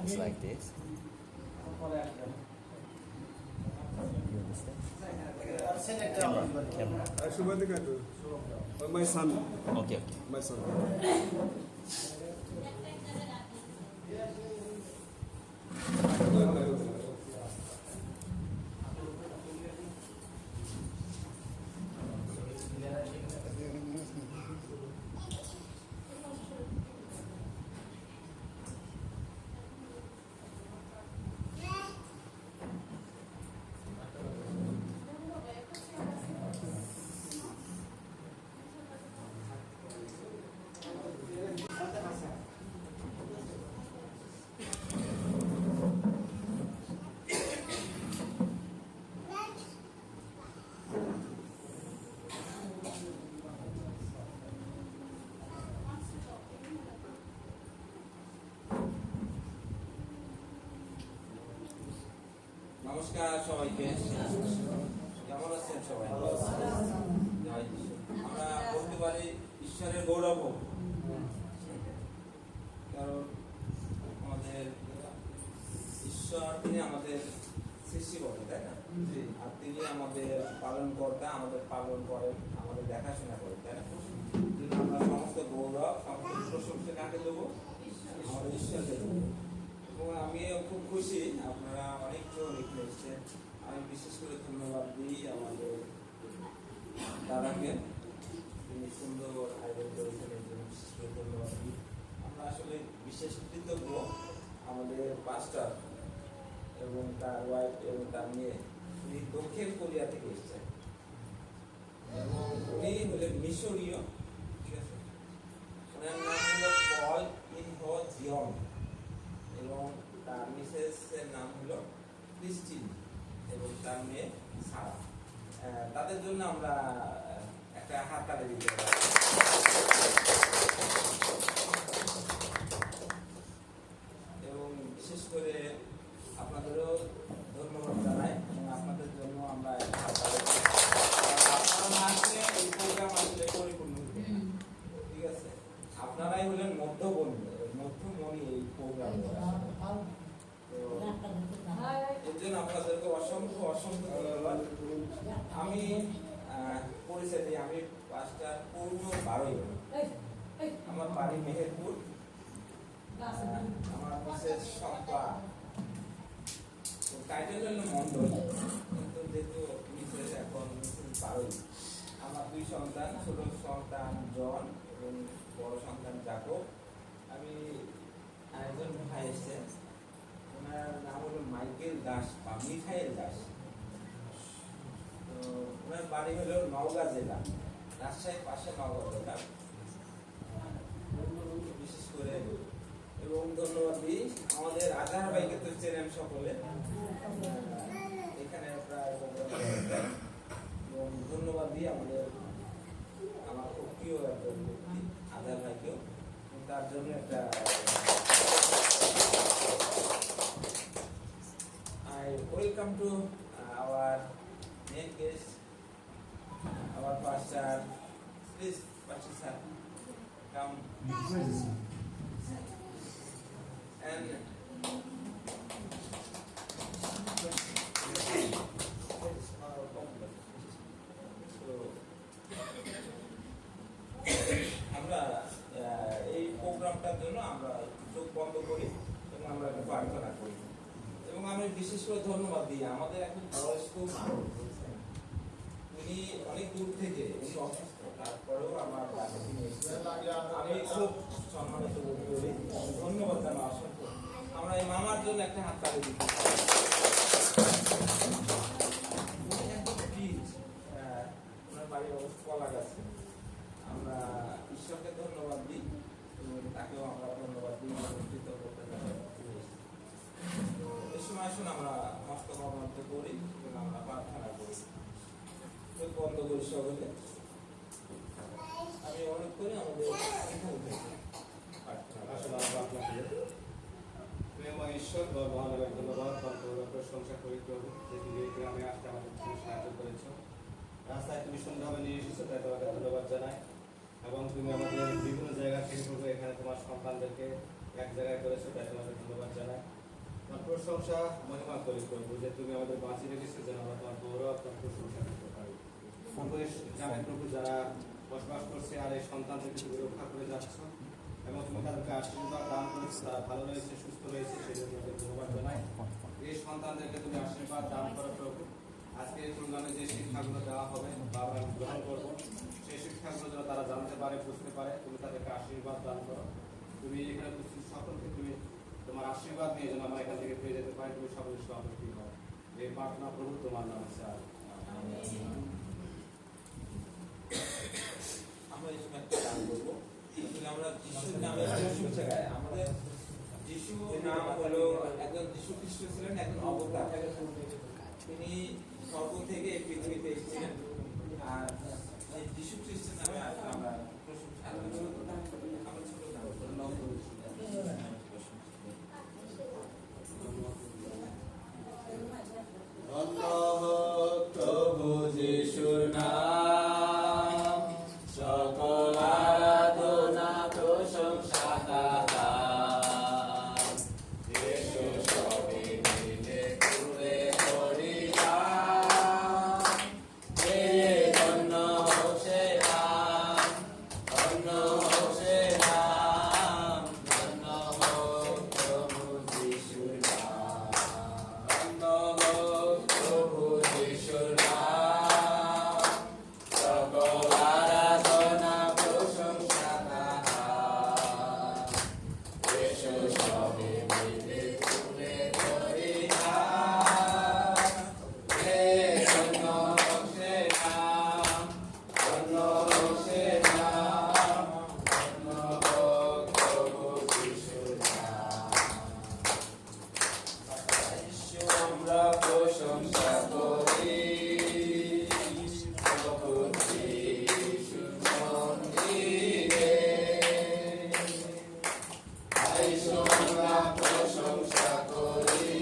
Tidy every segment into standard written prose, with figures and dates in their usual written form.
It's like this. You understand? Camera. My son. Okay. My son. নমস্কার সবাইকে, কেমন আছেন সবাই? আমরা বলতে পারি ঈশ্বরের গৌরব, কারণ আমাদের ঈশ্বর তিনি আমাদের সৃষ্টি করেন, তাই না? আর তিনি আমাদের পালন কর্তা, আমাদের পালন করেন, আমাদের দেখাশোনা করেন, তাই না? আমরা সমস্ত গৌরব, সমস্ত প্রশংসা কাকে দেবো? আমাদের ঈশ্বরকে দেবো। এবং আমিও খুব খুশি, আপনারা অনেকজন এখানে এসেছেন। আমি বিশেষ করে ধন্যবাদ দিই আমাদের দাদাকে, তিনি সুন্দর আয়োজন করেছেন, এই জন্য বিশেষ করে ধন্যবাদ দিই। আমরা আসলে বিশেষ কৃতজ্ঞ আমাদের পাস্টার এবং তার ওয়াইফ এবং তার মেয়ে, উনি দক্ষিণ কোরিয়া থেকে এসেছেন এবং উনি হলেন মিশরীয়, ঠিক আছে? ওনার নাম হলো পল ইনহো জিয়ং এবং তার মিসেসের নাম হলো ক্রিস্টিন এবং তার মেয়ে সারা। তাদের জন্য আমরা একটা হাততালি দিতে পারি। এবং বিশেষ করে আপনাদেরও ধন্যবাদ জানাই এবং আপনাদের জন্য আমরা একটা হাততালি দিই। আপনারা না আসলে এই প্রোগ্রাম আসলে পরিপূর্ণ হবে না, ঠিক আছে? আপনারাই হলেন মধ্যমণি এই প্রোগ্রাম। এর জন্য আপনাদেরকে অসংখ্য ধন্যবাদ। আমি পরিচয় দিই, আমি পাঁচটা পূর্ণ 12 আমার বাড়ি মেহেরপুর, আমার মিসেস শম্পা, টাইটেল হলো মন্ডল, কিন্তু যেহেতু মিসেস এখন মিসেস 12। আমার 2 সন্তান, ছোট সন্তান জন এবং বড় সন্তান জাকব। আমি আরেকজন ভাই এসেছেন, ওনার নাম হলো মাইকেল দাস বা মিখাইল দাস। তো ওনার বাড়ি হলো নওগাঁ জেলা, রাজশাহীর পাশে নওগাঁ জেলা। বিশেষ করে এবং ধন্যবাদ দিই আমাদের আজহার ভাইকে, তো চেনেন সকলে, এখানে প্রায় এবং ধন্যবাদ দিই আমার খুব প্রিয় একজন ব্যক্তি আজহার ভাইকেও, তার জন্য একটা I welcome to our main guest, our pastor. Please, pastor sir, come. And আমরা এই প্রোগ্রামটার জন্য আমরা চোখ বন্ধ করি এবং আমরা একটা প্রার্থনা করি। এবং আমি বিশেষ করে ধন্যবাদ দিই আমাদের এখন বয়স্ক মানুষ, উনি অনেক দূর থেকে, উনি অসুস্থ, তারপরেও আমার কাছে তিনি এসেছেন। আমি খুব সম্মানিত বোধ করি, ধন্যবাদ জানাই অসংখ্য। আমরা এই মামার জন্য একটা হাততালি দিই। ওনার বাড়ির অবস্থা কলা গাছে। আমরা ঈশ্বরকে ধন্যবাদ দিই এবং তাকেও আমরা ধন্যবাদ দিই, কৃতজ্ঞতা জানাই। এই সময় সময় আসুন আমরা মস্তক অবনত করি এবং আমরা প্রার্থনা করি। চোখ বন্ধ করি সকলে। আমি অনুরোধ করি আমাদের প্রেমময় ঈশ্বর মহানগর ধন্যবাদ প্রশংসা করি প্রভু যে তুমি এই গ্রামে আসতে আমাদের তুমি সাহায্য করেছ। রাস্তায় তুমি সুন্দরভাবে নিয়ে এসেছো, তাই তোমাকে ধন্যবাদ জানাই। এবং তুমি আমাদের বিভিন্ন জায়গা থেকে প্রভু এখানে তোমার সন্তানদেরকে এক জায়গায় করেছো, তাই তোমাকে ধন্যবাদ জানাই। তোমার প্রশংসা মহিমা করি প্রভু যে তুমি আমাদের বাঁচিয়ে রেখেছো, যেন আমরা তোমার গৌরব তোমার প্রশংসা করতে পারি। জানাই প্রভু যারা বসবাস করছে আর এই সন্তানদেরকে তুমি রক্ষা করে যাচ্ছ এবং তুমি তাদেরকে আশীর্বাদ দান করেছো, তারা ভালো রয়েছে, সুস্থ রয়েছে, সেই জন্য ধন্যবাদ জানাই। এই সন্তানদেরকে তুমি আশীর্বাদ দান করো প্রভু। আজকে এই প্রোগ্রামে যে শিক্ষাগুলো দেওয়া হবে বা আমরা গ্রহণ করবো, সেই শিক্ষাগুলো যেন তারা জানতে পারে, বুঝতে পারে। তুমি তাদেরকে আশীর্বাদ দান করো। তুমি এখানে উপস্থিত সকলকে তুমি তোমার আশীর্বাদ নিয়ে যেন আমরা এখান থেকে পেয়ে যেতে পারি, তুমি সকলের সভাপতি হও। এই প্রার্থনা প্রভু তোমার নাম স্যার। আমরা এই সময় একটা গান করবো। আসলে আমরা যিশুর নামে প্রশংসা গাই। আমাদের যিশুর নাম হলো, একজন যিশু খ্রিস্ট ছিলেন একজন অবতার। তিনি স্বর্গ থেকে এই পৃথিবীতে এসেছিলেন। আর এই যিশু খ্রিস্টের নামে আমরা প্রশংসা আমরা ছোট নাম প্রভু যিশুর নাম, সকল আরাধনা প্রশংসা তাহার। যিশু সবই মিলে তুলে ধরিলাম, হে ধন্য হোক সে নাম, ধন্য হোক সে নাম, ধন্য হোক প্রভু যিশুর নাম, ধন্য হোক প্রভু যিশুর নাম, সকল আরাধনা প্রশংসা তাহার। যিশু সবে মিলে তুলে ধরিলাম, হে ধন্য হোক সে নাম, ধন্য হোক সে নাম, ধন্য হোক প্রভু যিশুর নাম। যিশু আমরা প্রশংসা করি, প্রভু যিশুর মন্দিরে। যিশু আমরা প্রশংসা করি,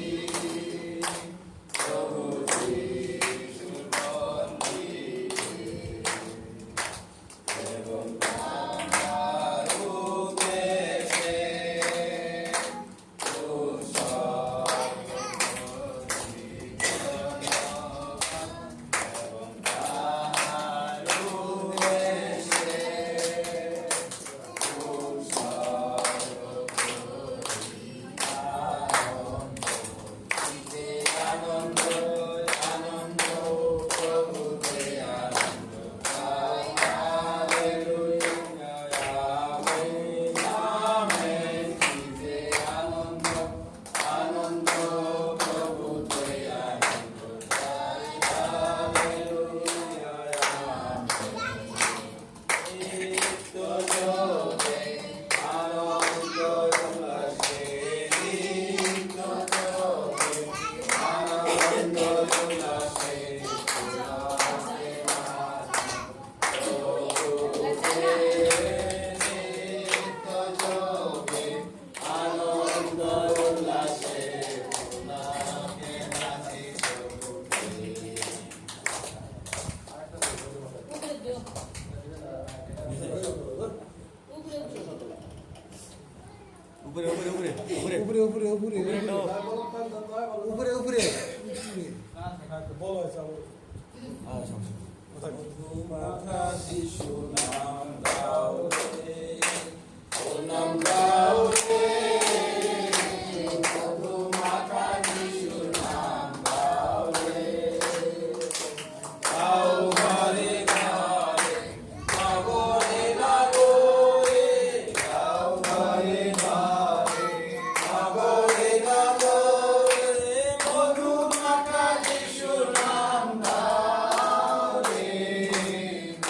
প্রভু যিশুর মন্দিরে। এবং তাঁর উদ্দেশ্যে উপরে উপরে উপরে উপরে উপরে উপরে উপরে উপরে উপরে বলো মাথা যিশু নাম গাও রে, ও নাম গাও রে, প্রভু মাথা যিশু নাম গাও রে। গাও ঘরে ঘরে, নগরে নগরে, গাও ঘরে ঘরে, নগরে নগরে, মধু মাথা যিশু নাম গাও রে,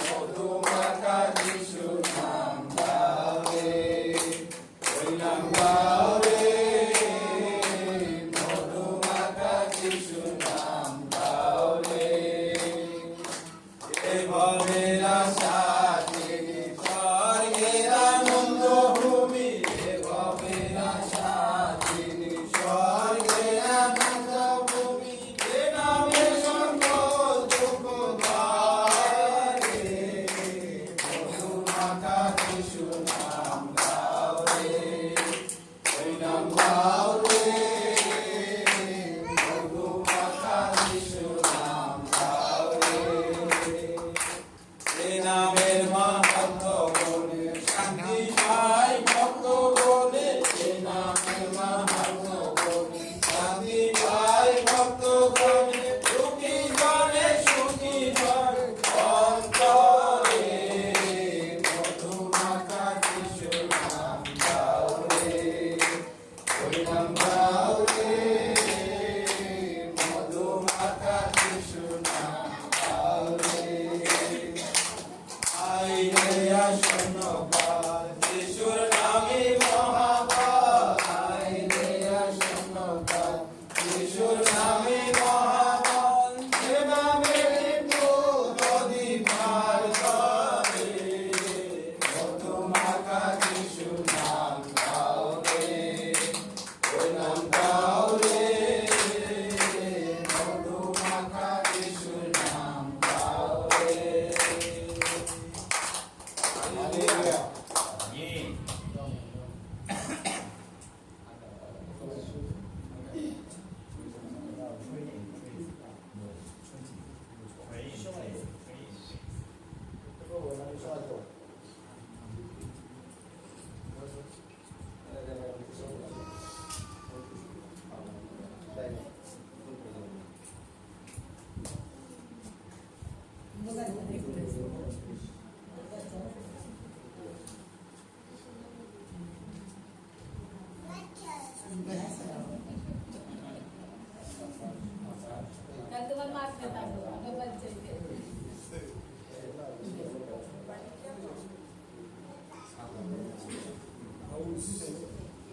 মধু মাথা যিশু নাম গাও রে। ওই নাম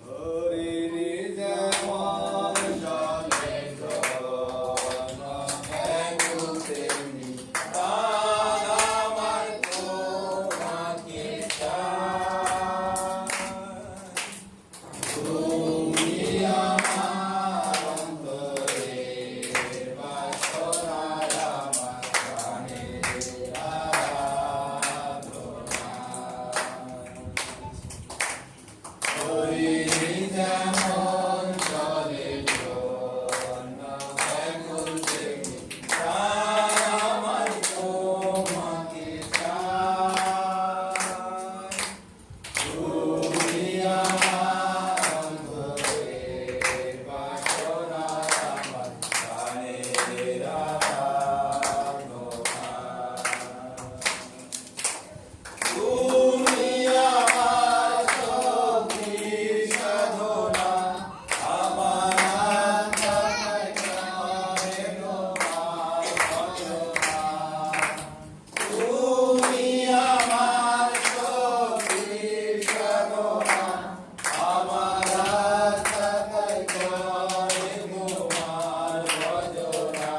হরিণী যেমন জলে গগন ব্যাকুল তেমনি প্রাণ আমার তোমাকে চায়। তুমি আমার অন্তরে বাসনা, আমার প্রাণের আরাধনা। হরিণী যেমন জলে জন্য ব্যাকুল তেমনি প্রাণ আমার তোমাকে চায়। তুমি আমার অন্তরের বাসনা, আমার প্রাণের আরাধনা। তুমি আমার শক্তি সাধনা, আমার আত্মায় করে তোমার ভজনা। তুমি আমার শক্তি সাধনা, আমার আত্মায় করে তোমার ভজনা।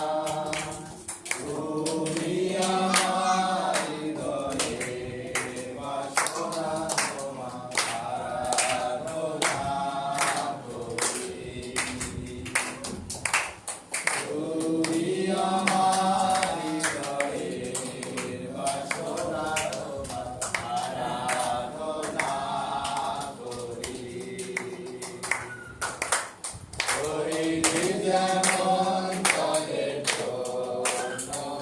তুমি আমার হৃদয়ের বাসনা, তোমার আরাধনা করি। তুমি আমার হৃদয়ের বাসনা, তোমার আরাধনা করি। হরিণী যেমন জলের জন্য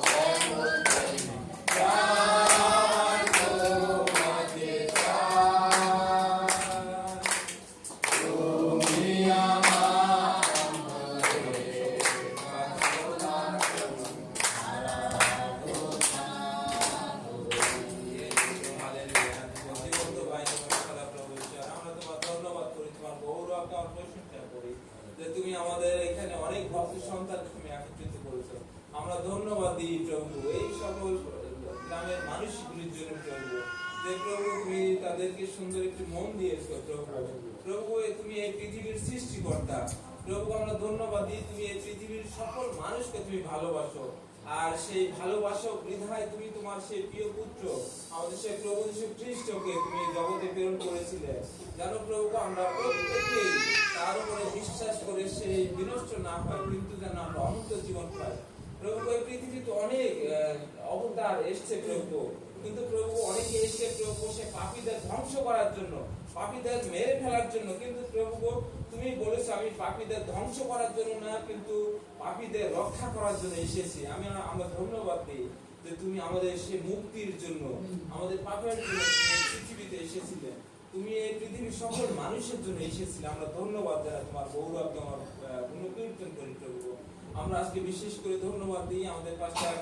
ব্যাকুল তেমনি প্রাণ আমার তোমাকে চায়। তুমি আমার অন্তরের বাসনা, তুমি আমাদের এখানে অনেক ভক্ত সন্তান তুমি একত্রিত করেছো। আমরা ধন্যবাদ দিই প্রভু এই সকল গ্রামের মানুষগুলির জন্য প্রভু, যে প্রভু তুমি তাদেরকে সুন্দর একটি মন দিয়েছো প্রভু। প্রভু তুমি এই পৃথিবীর সৃষ্টিকর্তা প্রভু, আমরা ধন্যবাদ দিই তুমি এই পৃথিবীর সকল মানুষকে তুমি ভালোবাসো। আর সেই ভালোবাসা বৃদ্ধায় তুমি তোমার সেই প্রিয় পুত্র আমাদের সেই প্রভু যীশু খ্রিস্টকে তুমি জগতে প্রেরণ করেছিলে। জানো প্রভু, আমরা প্রত্যেকেই তার উপরে বিশ্বাস করে সেই বিনষ্ট না হয়, কিন্তু যেন আমরা অনন্ত জীবন পাই। প্রভু এই পৃথিবীতে অনেক অবতার এসছে প্রভু, কিন্তু প্রভু অনেকে এসে প্রভু সে পাপীদের ধ্বংস করার জন্য, পাপীদের মেরে ফেলার জন্য। কিন্তু প্রভু তুমি বলেছো আমি পাপীদের ধ্বংস করার জন্য না, কিন্তু পাপীদের রক্ষা করার জন্য এসেছি। আমরা ধন্যবাদ দিই যে তুমি আমাদের সে মুক্তির জন্য, আমাদের পাপের জন্য পৃথিবীতে এসেছিলে। তুমি এই পৃথিবীর সকল মানুষের জন্য এসেছিলে। আমরা ধন্যবাদ জানাই, তোমার গৌরব তোমার গুণকীর্তন করি প্রভু। আমরা আজকে বিশেষ করে ধন্যবাদ দিই আমাদের পাস্টার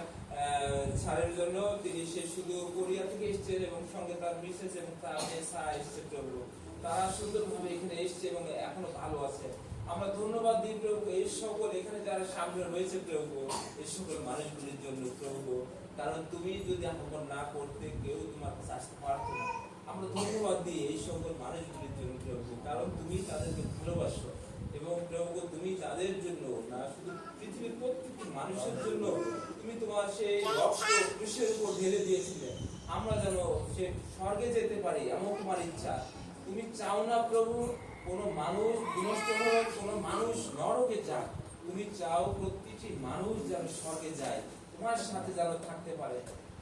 স্যারের জন্য, তিনি সে শুধু কোরিয়া থেকে এসেছেন এবং সঙ্গে তার মিসেস এবং তার মেসা এসছে প্রভু। তারা সুন্দরভাবে এখানে এসছে এবং এখনো ভালো আছে। আমরা ধন্যবাদ দিই প্রভু এই সকল এখানে যারা সামনে রয়েছে প্রভু, এই সকল মানুষগুলির জন্য প্রভু, কারণ তুমি যদি আমল না করতে কেউ তোমার কাছে আসতে পারতো না। আমরা ধন্যবাদ দিই এই সকল মানুষগুলির জন্য প্রভু, কারণ তুমি তাদেরকে ভালোবাসো এবং প্রভু তুমি তাদের জন্য না শুধু পৃথিবীর প্রত্যেকটি মানুষের জন্য তুমি তোমার সেই রক্ত ক্রুশের উপর ঢেলে দিয়েছিলে। আমরা যেন সে স্বর্গে যেতে পারি এমন তোমার ইচ্ছা। তুমি চাও না প্রভু কোনো মানুষ বিনষ্ট হোক, কোনো মানুষ নরকে যাক। তুমি চাও প্রত্যেকটি মানুষ যেন স্বর্গে যায়, তোমার সাথে যেন থাকতে পারে।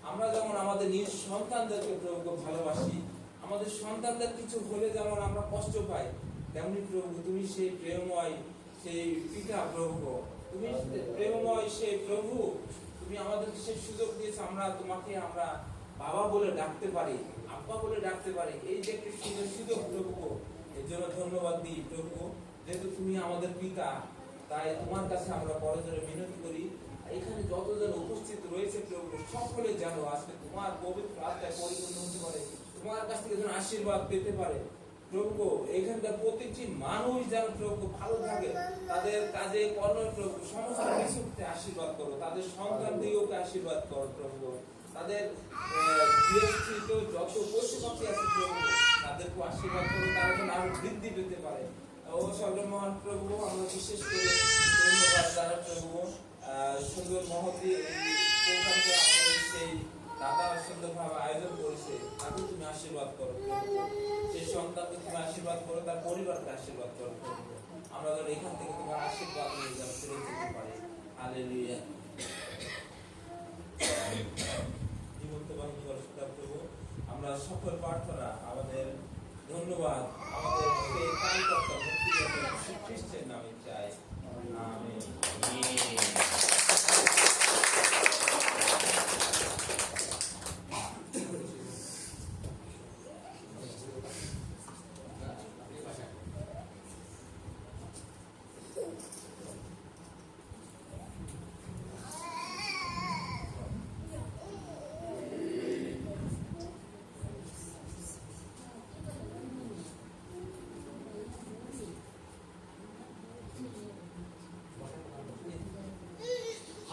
আমরা যেমন আমাদের নিজ সন্তানদেরকে প্রভু ভালোবাসি, আমাদের সন্তানদের কিছু হলে যেমন আমরা কষ্ট পাই, তেমনি প্রভু তুমি সেই প্রেমময় সেই পিতা প্রভু, তুমি প্রেমময় সেই প্রভু, তুমি আমাদেরকে সেই সুযোগ দিয়েছো আমরা তোমাকে আমরা বাবা বলে ডাকতে পারি, আব্বা বলে ডাকতে পারি। এই যে একটি সুন্দর সুযোগ প্রভু, এর জন্য ধন্যবাদ দিই প্রভু। যেহেতু তুমি আমাদের পিতা, তাই তোমার কাছে আমরা বড়জোরে বিনতি করি। এখানে যতজন উপস্থিত রয়েছে প্রভু, সকলে জানো আজকে তোমার পবিত্র আত্মায় পরিপূর্ণ হতে পারে, তোমার কাছ থেকে যেন আশীর্বাদ পেতে পারে। প্রভু এখানকার প্রত্যেকটি মানুষ যেন প্রভু ভালো থাকে, তাদের কাজে কর্মে প্রভু সমস্ত কিছুতে আশীর্বাদ করো, তাদের সন্তানদিগকে আশীর্বাদ করো প্রভু, তাদের গৃহস্থিত যত পশু পাখি আছে প্রভু তাদেরকে আশীর্বাদ করো, তারা যেন আরো বৃদ্ধি পেতে পারে। ও সর্বমহান প্রভু, আমরা বিশেষ করে ধন্যবাদ দ্বারা প্রভু সুন্দর মহতি এই প্রোগ্রামকে আমাদের সেই দাদা সুন্দরভাবে আয়োজন করেছে, তাকে তুমি আশীর্বাদ করো প্রভু, সেই সন্তানকে তুমি আশীর্বাদ করো, তার পরিবারকে আশীর্বাদ করো প্রভু। আমরা যেন এখান থেকে তোমার আশীর্বাদ নিয়ে যেন ফিরে যেতে পারি। হালেলুয়া। জীবন্ত বাহিনী করো প্রভু, আমরা সকল প্রার্থনা আমাদের ধন্যবাদ আমাদের সেই কালকর্তা মুক্তিদাতা যীশু খ্রিস্টের নামে চাই, amen.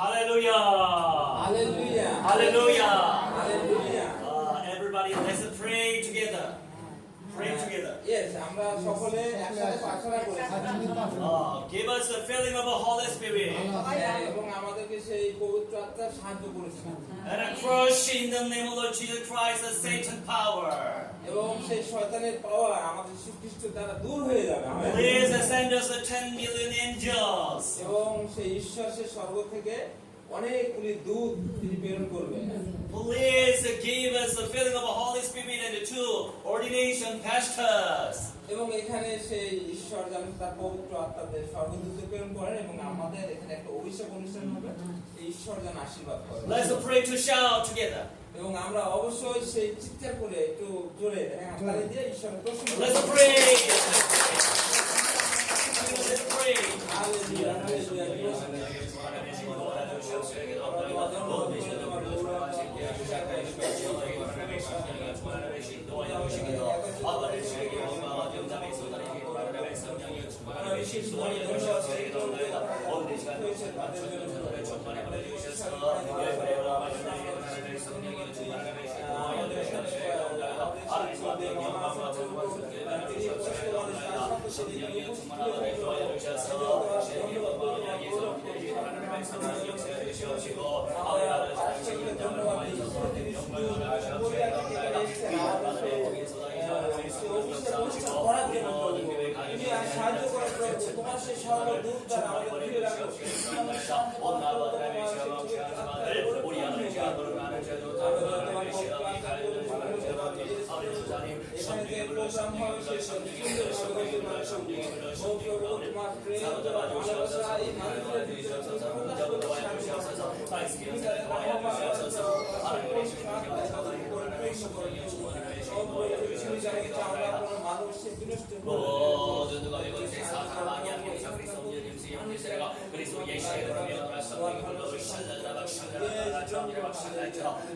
Hallelujah. Hallelujah. Hallelujah. Hallelujah. Everybody, let's pray together. Pray together. Yes, আমরা সকলে একসাথে প্রার্থনা করেছি। Give us the filling of the Holy Spirit. এবং আমাদেরকে সেই পবিত্র আত্মার সাহায্য করেছেন। And crush in the name of Lord Jesus Christ the Satan power. এবং সেই শয়তানের পাওয়ার আমাদের যীশু খ্রিস্টের দ্বারা দূর হয়ে যাবে। Amen. Please send us the 10 million angels. এবং সেই ঈশ্বর সে স্বর্গ থেকে অনেকগুলি দূত তিনি প্রেরণ করবেন। Please give us the filling of the Holy Spirit and the two ordination pastors. এবং এখানে সেই ঈশ্বর যেন তার পবিত্র আত্মাদের স্বর্গদূত প্রেরণ করেন এবং আমাদের এখানে একটা অভিষেক অনুষ্ঠান হবে, এই ঈশ্বর যেন আশীর্বাদ করেন। Let's pray to shout together. এবং আমরা অবশ্যই সেই চিৎকার করে একটু জোরে হাততালি দিয়ে ঈশ্বরের প্রশংসা করি। Let's pray. Let's pray. Hallelujah, hallelujah. সাহায্য করে তোমার সেই সর্বদূত দ্বারা আমাদের ফিরে রাখো। এখানে যে প্রোগ্রাম হবে সেই তোমার প্রেম তোমার ভালোবাসা এই মানুষের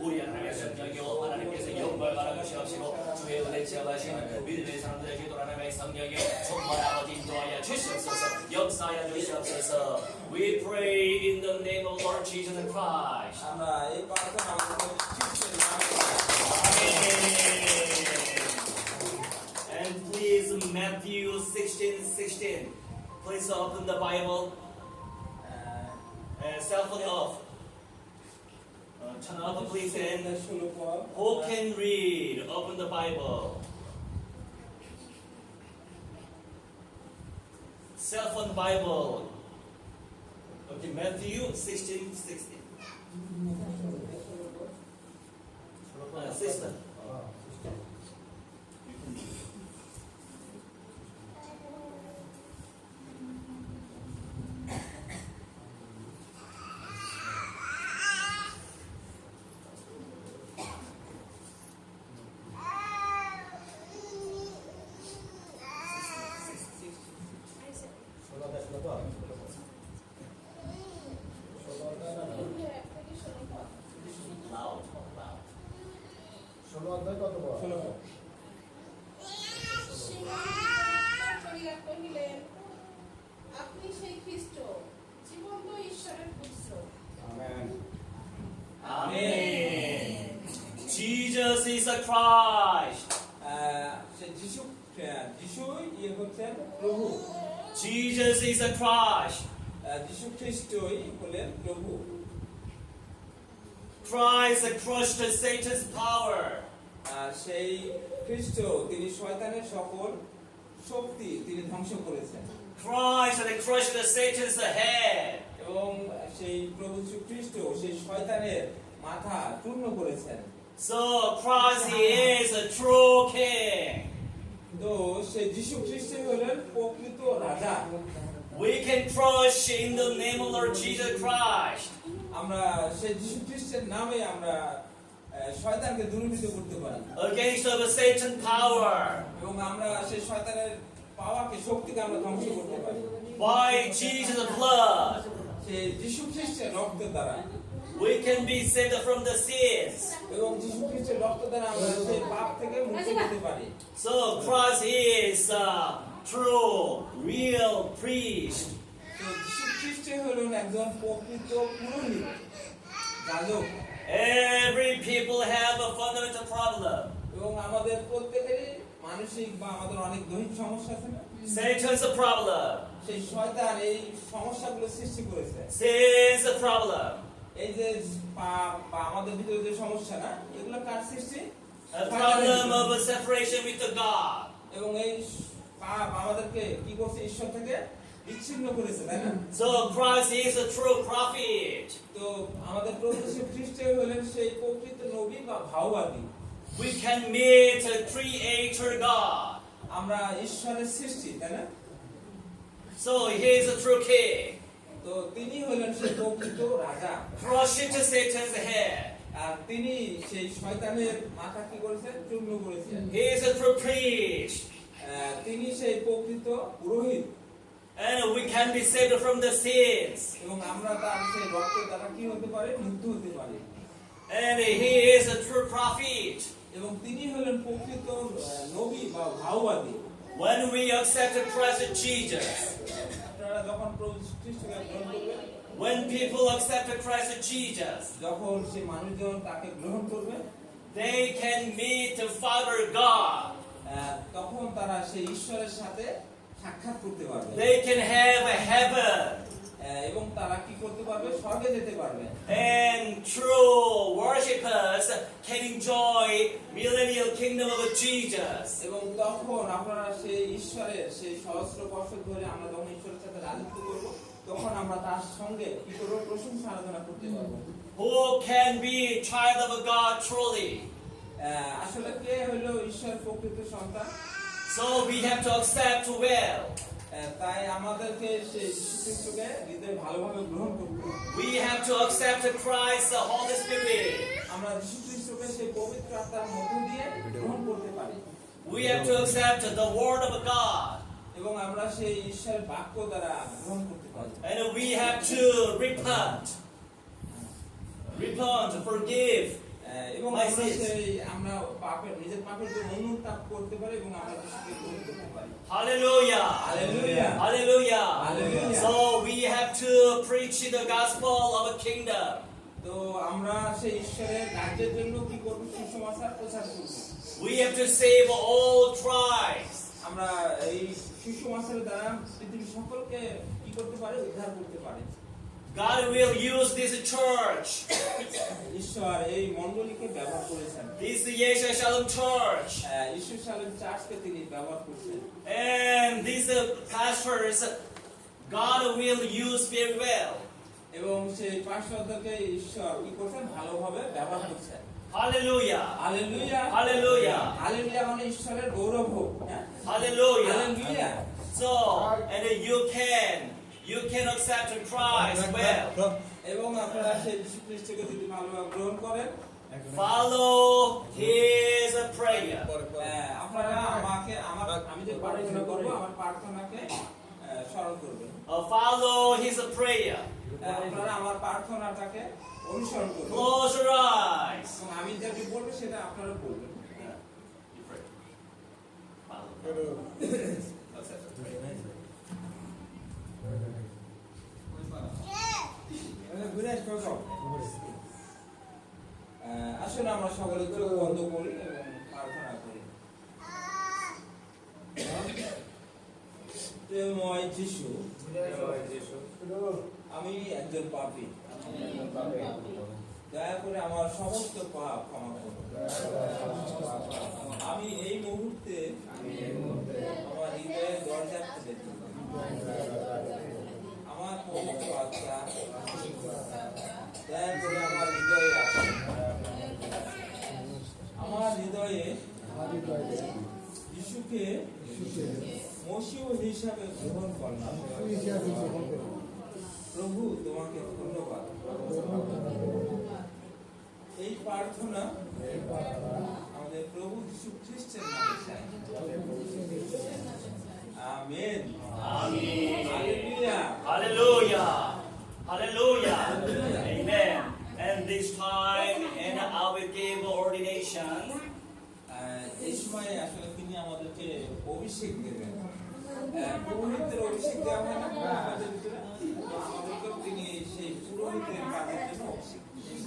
우리 하나님의 성령이요 하나님께서 영광을 주시옵시고 주의 은혜 체험하시는 믿음의 사람들의 기도 하나님의 성령이요 충만하고 인도하여 주시옵소서 역사하여 주시옵소서. We pray in the name of Lord Jesus Christ. আমরা এই প্রার্থনা আমাদের খ্রিস্টের নামে। And please Matthew 16:16. Please open the Bible. Cell phone off. Turn off please and who can read? Open the Bible. Cell phone Bible. Okay, Matthew 16:16. Sister. ষোলো অধ্যায় কত বড়? 16 is the Christ. সে যিশুই হচ্ছেন প্রভু। Jesus is the Christ. যিশু খ্রিস্টই হলেন প্রভু। Christ crushed Satan's power. সেই খ্রিস্ট তিনি শয়তানের সকল শক্তি তিনি ধ্বংস করেছেন। Christ crushed Satan's head. এবং সেই প্রভু যীশু খ্রিস্ট সেই শয়তানের মাথা চূর্ণ করেছেন। So Christ is a true king. তো সেই যীশু খ্রিস্টই হলেন প্রকৃত রাজা। We can crush in the name of Lord Jesus Christ. আমরা সেই যীশু খ্রিস্টের নামে আমরা শয়তানকে দূরীভূত করতে পারি Against of Satan's power. এবং আমরা সেই শয়তানের পাওয়াকে শক্তিকে আমরা ধ্বংস করতে পারি By Jesus' blood. সেই যীশু খ্রিস্টের রক্তের দ্বারা। We can be saved from the sins. এবং যীশু খ্রিস্টের রক্ত দ্বারা আমরা সেই পাপ থেকে মুক্তি পেতে পারি। So Christ is a true, real priest. তো যীশু খ্রিস্টই হলেন একজন প্রকৃত পুরোহিত যাজক। Every people have a fundamental problem. এবং আমাদের প্রত্যেকেরই মানসিক বা আমাদের অনেক দৈহিক সমস্যা আছে না? Satan's a problem. সেই শয়তান এই সমস্যাগুলো সৃষ্টি করেছে। Sin's a problem. এই যে পাপ বা আমাদের ভিতরে যে সমস্যা না এগুলো কার সৃষ্টি? A problem of a separation with the God. এবং এই পাপ আমাদেরকে কি করছে? ঈশ্বর থেকে বিচ্ছিন্ন করেছে, তাই না? So Christ is a true prophet. তো আমাদের প্রভু যীশু খ্রিস্ট হলেন সেই প্রকৃত নবী বা ভাওবাদী। We can meet a creator God. আমরা ঈশ্বরের সৃষ্টি, তাই না? So he is a true king. তো তিনি হলেন সেই প্রকৃত রাজা। Crushing to Satan's head. আর তিনি সেই শয়তানের মাথা কি করেছেন? চূর্ণ করেছেন। He is a true priest. তিনি সেই প্রকৃত পুরোহিত। And we can be saved from the sins. এবং আমরা তার সেই রক্তের দ্বারা কি হতে পারে? মুক্ত হতে পারি। And he is a true prophet. এবং তিনি হলেন প্রকৃত নবী বা ভাওবাদী। When we accept Christ Jesus, আপনারা যখন প্রভু খ্রিস্টকে গ্রহণ করবেন, when people accept Christ Jesus, যখন সেই মানুষজন তাকে গ্রহণ করবে, they can meet the Father God. তখন তারা সেই ঈশ্বরের সাথে সাক্ষাৎ করতে পারবে। They can have a heaven. এবং তারা কি করতে পারবে? স্বর্গে যেতে পারবে। And true worshippers can enjoy millennial kingdom of Jesus. এবং তখন আপনারা সেই ঈশ্বরের সেই সহস্র বছর ধরে আমরা যখন ঈশ্বরের সাথে রাজত্ব করব, তখন আমরা তার সঙ্গে কি করব? প্রশংসা আরাধনা করতে পারবো। Who can be a child of God truly? আসলে কে হলো ঈশ্বর প্রকৃত সন্তান? So we have to accept well. তাই আমাদেরকে সেই যীশু খ্রিস্টকে হৃদয়ে ভালোভাবে গ্রহণ করতে হবে। We have to accept Christ, the Holy Spirit. আমরা যীশু খ্রিস্টকে সেই পবিত্র আত্মার মধ্য দিয়ে গ্রহণ করতে পারি। We have to accept the Word of God. এবং আমরা সেই ঈশ্বরের বাক্য দ্বারা গ্রহণ করতে পারি। And we have to repent. Repent, forgive. এবং আমরা সেই আমরা পাপের নিজের পাপের জন্য অনুতাপ করতে পারি এবং আমরা যীশুকে গ্রহণ করতে পারি। Hallelujah. Hallelujah. Hallelujah. Hallelujah. So we have to preach the gospel of a kingdom. তো আমরা সেই ঈশ্বরের রাজ্যের জন্য কি করব? সুসমাচার প্রচার করব। We have to save all tribes. আমরা এই সুসমাচারের দ্বারা পৃথিবীর সকলকে কি করতে পারি? উদ্ধার করতে পারি। God will use this church, ঈশ্বর এই মণ্ডলীকে ব্যবহার করেছেন। this Yeshua Shalom church, ঈশ্বর শালেম চার্চকে তিনি ব্যবহার করছেন। and these pastors, God will use very well. এবং সেই পার্শ্বদেরকে ঈশ্বর কি করছেন? ভালোভাবে ব্যবহার করছেন। Hallelujah. Hallelujah, Hallelujah. হালেলুয়া মানে ঈশ্বরের গৌরব হোক। Hallelujah. Hallelujah. So, and you can accept Christ well. এবং আপনারা সেই যীশু খ্রিস্টকে যদি ভালোভাবে গ্রহণ করেন, Follow His prayer. আপনারা আমি যে প্রার্থনা করব আমার প্রার্থনাকে স্মরণ করবেন। Follow His prayer. আপনারা আমার প্রার্থনাটাকে অনুসরণ করবেন। Close your eyes. এবং আমি যেটা বলবো সেটা আপনারা বলবেন। You pray. Follow. আসলে আমরা সকলে চোখ বন্ধ করি। হৃদয়ময় যিশু, আমি একজন পাপী, দয়া করে আমার সমস্ত পাপ ক্ষমা করুন। আমি এই মুহূর্তে আমার হৃদয়ের দরজা খুলে দিন। আমার পবিত্র আত্মা দয়া করে আমার হৃদয়ে আসুন। আমার হৃদয়ে যিশুকে মসিহ হিসাবে গ্রহণ করলাম। প্রভু তোমাকে ধন্যবাদ। এই প্রার্থনা আমাদের প্রভু যীশু খ্রিস্টের নামে চাই। Amen. Amen. Hallelujah. Hallelujah. Hallelujah. Amen. And this time, and I will give ordination. এই সময় আসলে তিনি আমাদেরকে অভিষেক দেবেন। পুরোহিতের অভিষেক দেওয়া হয় না আমাদের ভিতরে? তো আমাদেরকেও তিনি সেই পুরোহিতের কাজের জন্য অভিষেক দিবেন।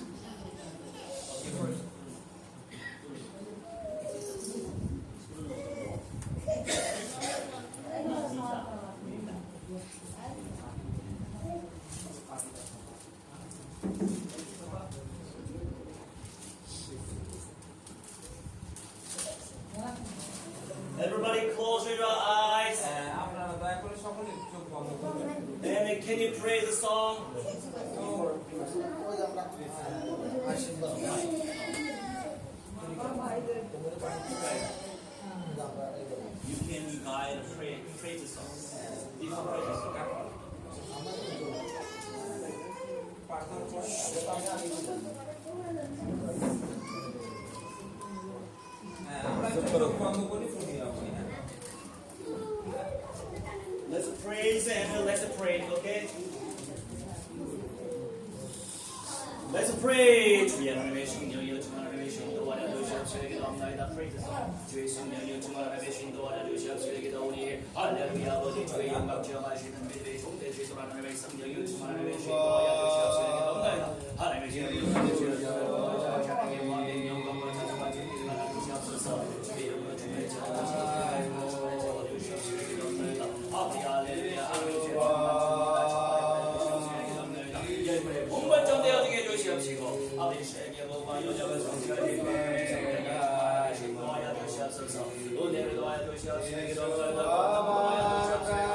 Everybody close your eyes. আপনারা দয়া করে সকলে চোখ বন্ধ করবেন। And can you pray the song? You can guide and pray the song. You can pray the song. প্রার্থনা করে আমরা চোখ বন্ধ করে শুনি আপনি। Let's praise and let's pray, okay? Let's pray. 주의 하나님의 신령이여 주의 하나님의 신도와 주에게 감사하다. Praise the song. 주의 신령이여 주의 하나님의 인도하여 주시옵시고 기도하오니 할렐루야. 아버지 주의 영광 체험하시는 믿음의 종대 주의 하나님의 성령이여 주의 하나님의 인도하여 주시옵시고 기도하오나이다. 하나님의 신령이여 주의 하나님의 왕의 영광과 찬송과 존귀를 받아 주시옵소서. 주의 영광 주의 체험하시고 주시옵시고 기도하오나이다. 아버지 할렐루야. 하나님의 주의 열매의 본발전 되어지게 해주시옵시고 아버지 세계 모든 요정을 성취하시고 도와야 주시옵소서. 은혜를 도와야 주시옵시고 기도하오나이다. 도와야 주시옵시고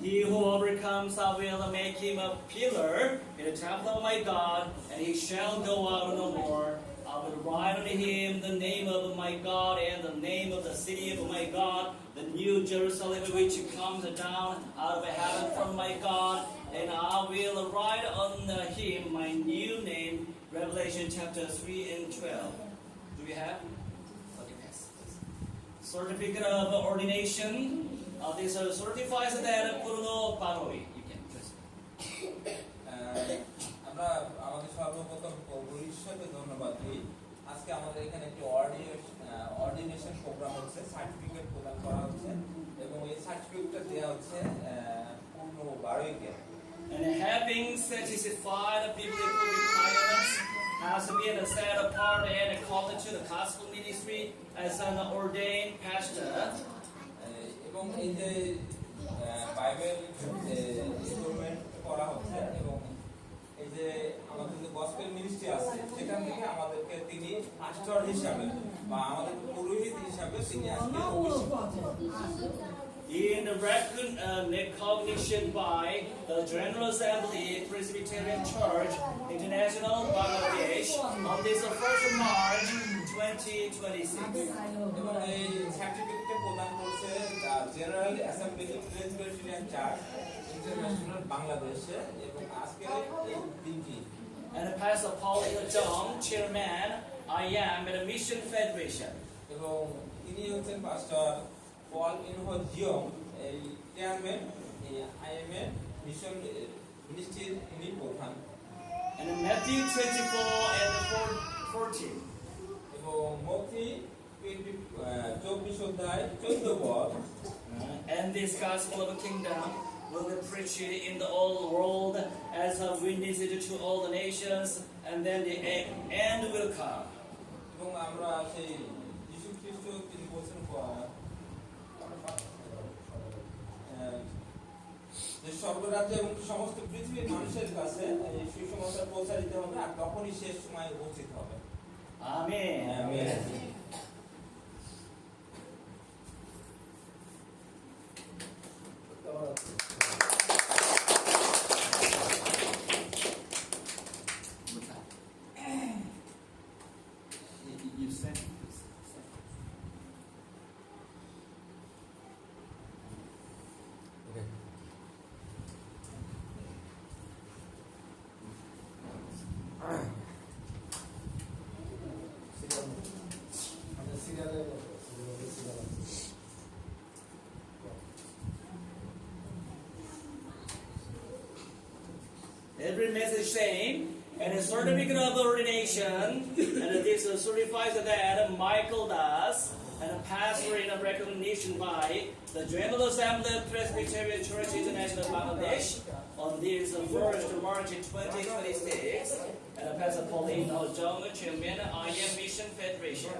He who overcomes, I will make him a pillar in the temple of my God, and he shall go out no more. I will write on him the name of my God and the name of the city of my God, the new Jerusalem which comes down out of heaven from my God, and I will write on him my new name. Revelation chapter 3 and 12. Do we have? Okay, yes. Certificate of ordination. This certifies that Bruno Paroi. You can just. আমরা আমাদের সর্বপ্রথম প্রভুর ঈশ্বরকে ধন্যবাদ দিই। আজকে আমাদের এখানে একটি অর্ডিনেশন প্রোগ্রাম হচ্ছে, সার্টিফিকেট প্রদান করা হচ্ছে এবং এই সার্টিফিকেটটা দেওয়া হচ্ছে পূর্ণ বারোইকে। And having satisfied the biblical requirements, has been set apart and called to the gospel ministry as an ordained pastor. এবং এই যে বাইবেল ইনস্টলমেন্ট করা হচ্ছে এবং এই যে আমাদের যে গসপেল মিনিস্ট্রি আছে সেখান থেকে আমাদেরকে তিনি পাস্টর হিসাবে বা আমাদের পুরোহিত হিসাবে তিনি আজকে In recognition by the General Assembly Presbyterian Church International Bangladesh on this 1st of March 2026. এবং এই সার্টিফিকেটটা প্রদান করছে general assembly Presbyterian church international বাংলাদেশে এবং আজকে এই দিনটি And Pastor Paul Jong, Chairman, I am at the Mission Federation. এবং তিনি হচ্ছেন পাস্টর পল ইনহো জিয়ং, এই চেয়ারম্যান আইএমএ মিশন মিনিস্ট্রির তিনি প্রধান। And in Matthew 24 and 14. এবং অধ্যায় 14 পদ। And this gospel of the kingdom will be preached in the whole world as a witness to all the nations, and then the end will come. এবং আমরা সেই যীশু খ্রিস্ট তিনি বলছেন যে স্বর্গরাজ্য এবং সমস্ত পৃথিবীর মানুষের কাছে এই সুসমাচার প্রচারিত হবে আর তখনই শেষ সময় উপস্থিত হবে। Amen. Amen. You sent. Every message saying, and a certificate of ordination, and this certifies that Michael does, and a pastor in a recognition by the General Assembly of Presbyterian Church International Bangladesh on this 1st March 2026, and a Pastor Pauline Jong, Chairman, I Am Mission Federation.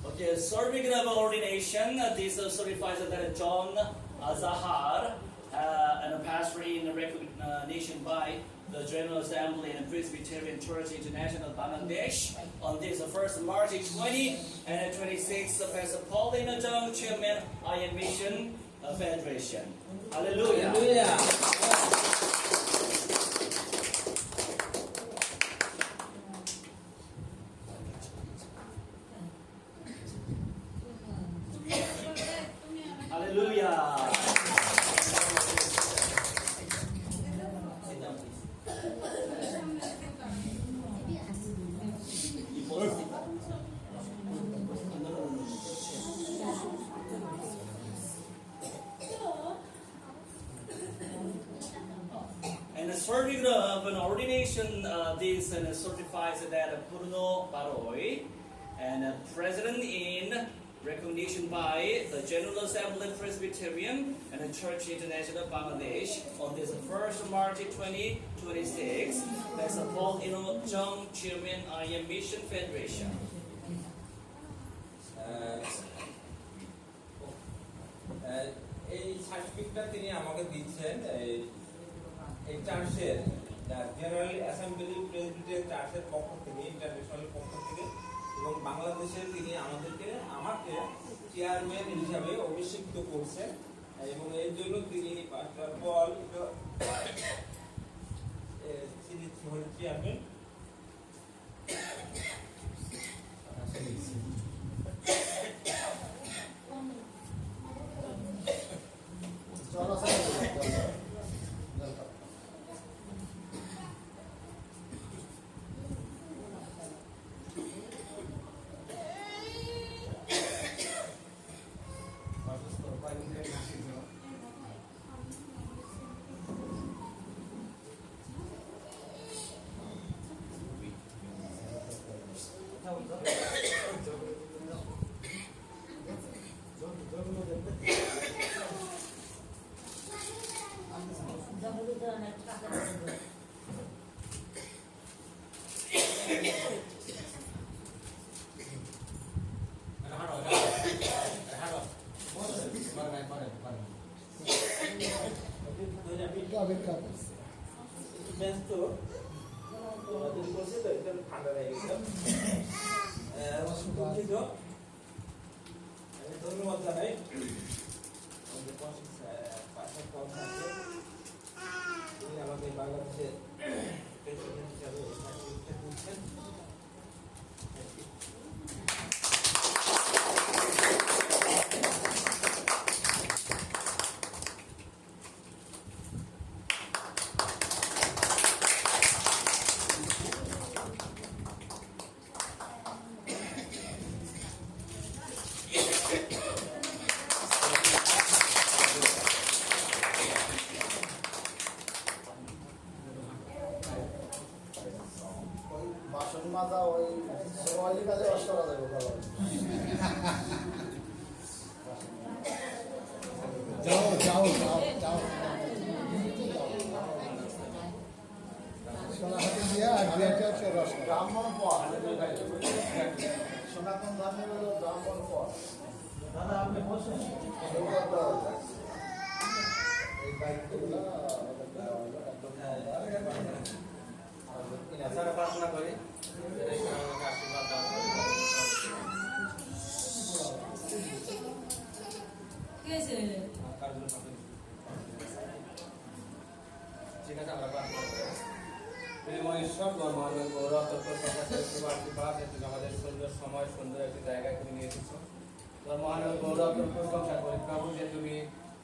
Okay, certificate of ordination. This certifies that John Zahar, and a pastor in recognition by the General Assembly and Presbyterian Church International Bangladesh on this 1st March 20 and 26, Pastor Pauline Jong, Chairman, I Am Mission Federation. Hallelujah. Hallelujah. Hallelujah. Sit down, please. You both sit down. And the certificate of an ordination, this certifies that Bruno Baroi, and President in recognition by the General Assembly Presbyterian and the Church International Bangladesh on this 1st March 2026, as a Paul Ino Jong, Chairman, I Am Mission Federation. এই সার্টিফিকেটটা তিনি আমাকে দিচ্ছেন এই চার্চের general assembly president চার্চের পক্ষ থেকে, ইন্টারন্যাশনাল পক্ষ থেকে, এবং বাংলাদেশের তিনি আমাকে চেয়ারম্যান হিসাবে অভিষিক্ত করছেন এবং এর জন্য তিনি পাস্টার পল তিনি চেয়ারম্যান। ধন্যবাদ জানাই আমাকে বাংলাদেশের প্রেসিডেন্ট হিসাবে দিচ্ছেন। মাজা ওই সবাই কাজে কষ্ট করা যাবে ভালো যাও যাও যাও যাও সোনা হাতে দিয়া আর বিয়েটা হচ্ছে রস ব্রাহ্মণ পর সনাতন ধর্মের হলো ব্রাহ্মণ পর দাদা আপনি বসুন এই দায়িত্বগুলো এছাড়া প্রার্থনা করি আমাকে আশীর্বাদ দান করুন। ঠিক আছে, আমরা প্রার্থনা করি। প্রিয়ময় ঈশ্বর, মহান গৌরব আশীর্বাদ তুমি আমাদের সুন্দর সময় সুন্দর একটি জায়গায় তুমি নিয়ে এসেছো। তোমার মহান গৌরব প্রশংসা করি প্রভু, যে তুমি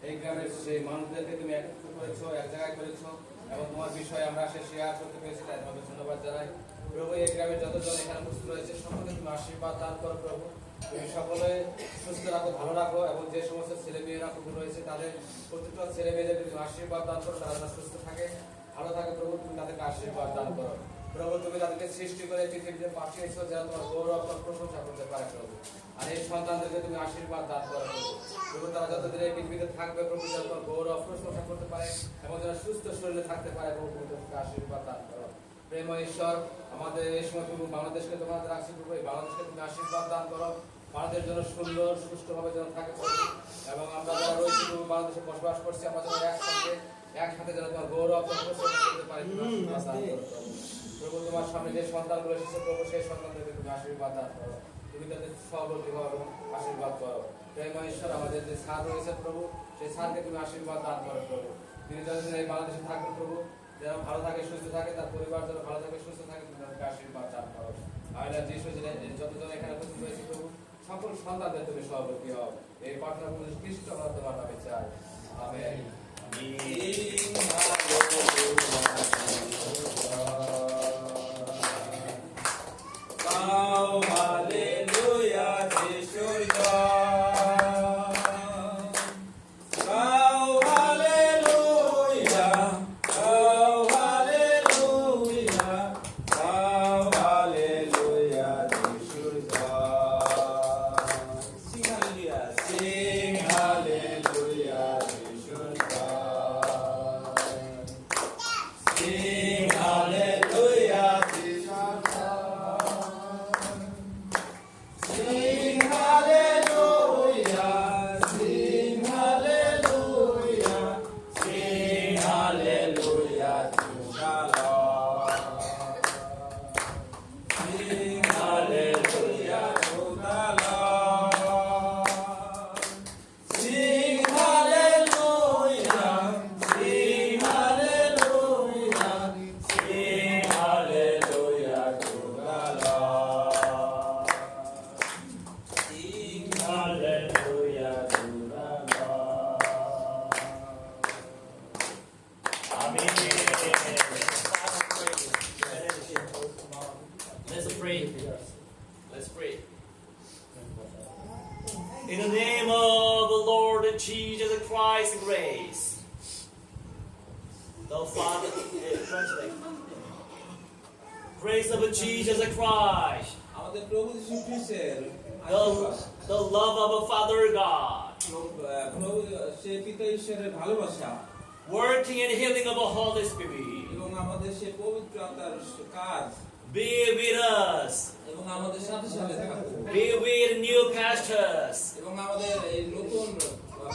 এই গ্রামের সেই মানুষদেরকে তুমি একত্রিত করেছো, এক জায়গায় করেছো এবং তোমার বিষয়ে আমরা সে শেয়ার করতে পেরেছি, তাই তোমাকে ধন্যবাদ জানাই। প্রভু, এই গ্রামের যতজন এখানে উপস্থিত রয়েছে সকলকে তুমি আশীর্বাদ দান করো প্রভু। তুমি সকলে সুস্থ রাখো, ভালো রাখো এবং যে সমস্ত ছেলে মেয়েরা কুকুর রয়েছে তাদের প্রত্যেকটা ছেলে মেয়েদের তুমি আশীর্বাদ দান করো, তারা সুস্থ থাকে, ভালো থাকে প্রভু। তুমি তাদেরকে আশীর্বাদ দান করো প্রভু। তুমি তাদেরকে সৃষ্টি করে পৃথিবীতে পাঠিয়েছো যেন তোমার গৌরব প্রশংসা করতে পারে প্রভু। আর এই সন্তানদেরকে তুমি আশীর্বাদ দান করো প্রভু। তারা যতদিন এই পৃথিবীতে থাকবে প্রভু, যেন তোমার গৌরব প্রশংসা করতে পারে এবং যেন সুস্থ শরীরে থাকতে পারে প্রভু। তুমি আশীর্বাদ দান করো প্রেম ঈশ্বর। আমাদের এই সময় তুমি বাংলাদেশকে তোমাদের রাখছি প্রভু, এই বাংলাদেশকে তুমি আশীর্বাদ দান করো। বাংলাদেশ যেন সুন্দর সুষ্ঠুভাবে যেন থাকে প্রভু, এবং আমরা যারা রয়েছি প্রভু বাংলাদেশে বসবাস করছি, আমরা যেন একসাথে যেন তোমার গৌরব প্রশংসা করতে পারি। প্রভু, তোমার সামনে যে সন্তানগুলো এসেছে প্রভু, সেই সন্তানদেরকে তুমি আশীর্বাদ দান করো। তুমি তাদের সহবর্তী হও এবং আশীর্বাদ করো প্রেম ঈশ্বর। আমাদের যে স্যার রয়েছে প্রভু, সেই স্যারকে তুমি আশীর্বাদ দান করো প্রভু। তিনি যতদিন এই বাংলাদেশে থাকবেন প্রভু, যেন ভালো থাকে, সুস্থ থাকে, তার পরিবার যেন ভালো থাকে, সুস্থ থাকে, তুমি তাদেরকে আশীর্বাদ দান করো। আর যিশু যতজন এখানে উপস্থিত হয়েছে প্রভু, সকল সন্তানদের তুমি সহবর্তী হও। এই প্রার্থনা খ্রিস্ট আমরা তোমার নামে চাই, amen. Let's pray. Let's pray. In the name of the Lord Jesus Christ, grace. The Father, translate. Grace of Jesus Christ. আমাদের প্রভু যীশু খ্রিস্টের The love of a Father God. প্রভু সে পিতা ঈশ্বরের ভালোবাসা Working and healing of the Holy Spirit. এবং আমাদের সে পবিত্র আত্মার কাজ Be with us. এবং আমাদের সাথে সাথে থাকুক Be with new pastors. এবং আমাদের এই নতুন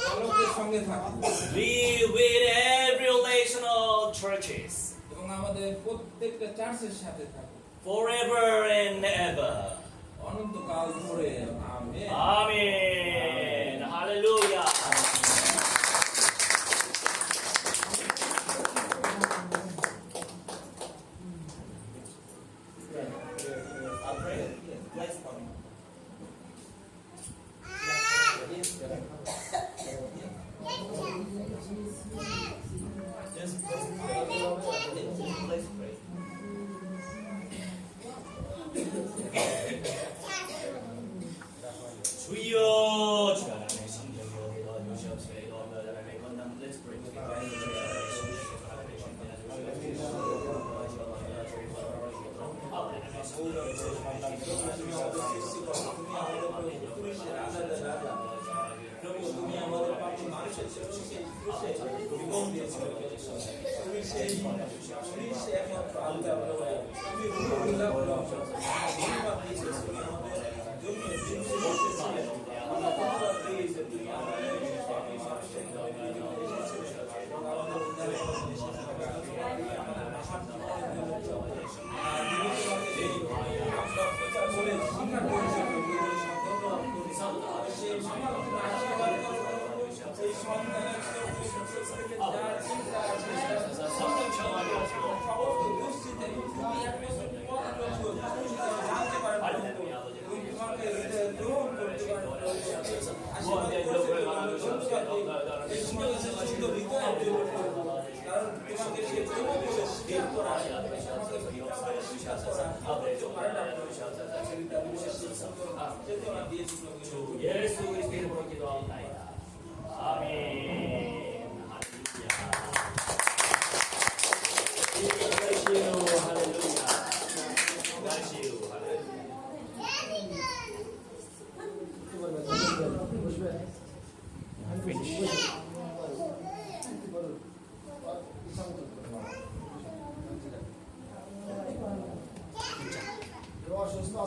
পালকদের সঙ্গে থাকুক Be with every relational churches. এবং আমাদের প্রত্যেকটা চার্চের সাথে থাকুক Forever and ever. অনন্তকাল ধরে amen Amen. Hallelujah. I'll pray. Bless for me. Just let's pray. 주여, 주 하나님의 성령으로 তুমি আমাদের সৃষ্টিকর্তা, তুমি আমাদের প্রভু, পুরুষের রাজাদের রাজা। প্রভু, তুমি আমাদের পাপী মানুষের জীবন দিয়েছো। তুমি সেই একমাত্র আল্লাহ প্রভু। তুমি রুহুল্লাহ প্রভু। ধন্যবাদ দিয়েছো তুমি আমাদের জন্য জীবন দিয়েছিলে। আমরা ধন্যবাদ দিয়েছি তুমি আমাদের পাপী মানুষের আমাদের উদ্ধারের জন্য আমাদের মহান 예수 그리스도의 이름으로 기도하옵나이다. 아멘. 할렐루야. 할렐루야. Eu acho que não